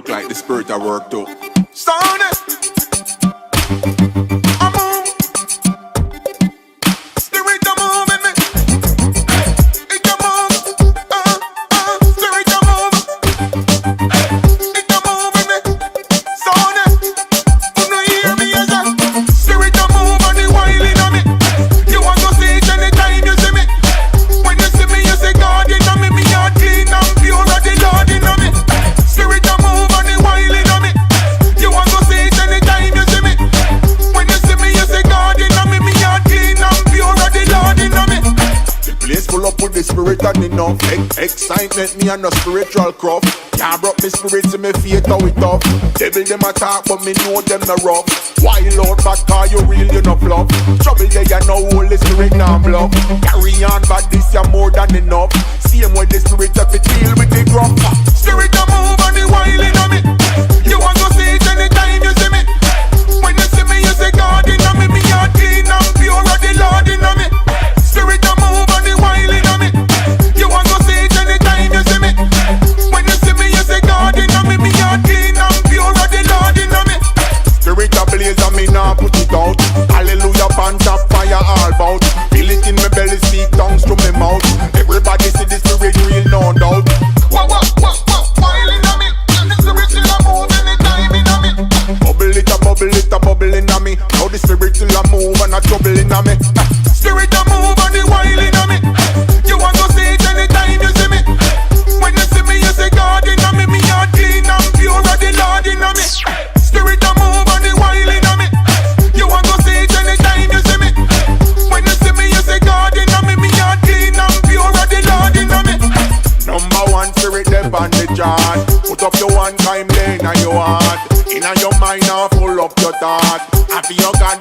look like the spirit I work too. Sound it. I move. Spirit I move in me. It a move. Spirit I move. It a move in me. Sound it. You no hear me as a spirit I move and the wild in me. You want to see it anytime you see me. When you see me, you say God in me. Me heart clean and pure as the Lord in me. Spirit a move and the wild in me. You want to see it anytime you see me. When you see me, you say God in me. Me heart clean and pure as the Lord in me. The place full up with the spirit and enough excitement, me and no spiritual cruff. Can't broke me spirit to me faith how it tough. Devil them attack but me know them no rough. Wild out bad car you real you no fluff. Trouble there you know Holy Spirit now bluff. Carry on but this you more than enough. Same way the spirit have to deal with the gruff. Spirit a move and the wild in me. You want to see it anytime you see me. When you see me you say God in me. Me heart clean and pure as the Lord in me. Spirit a move and the wild in me. You want to see it anytime you see me. When you see me you say God in me. Me heart clean and pure as the Lord in me. Spirit a blaze and me nah put it out. Hallelujah pants up fire all bout. Feel it in my belly speak tongues to me mouth. Everybody see the spirit real no doubt. Wild in me. The spirit still a move anytime in me. Bubble it a bubble in me. Now the spirit still a move and a trouble in me. Spirit a move and the wild in me. You want to see it anytime you see me. When you see me you say God in me. Me heart clean and pure as the Lord in me. Spirit a move and the wild in me. You want to see it anytime you see me. When you see me you say God in me. Me heart clean and pure as the Lord in me. Number one spirit them on the chart. Put up your one time lane and your heart. Inna your mind now full up your thought. Happy your God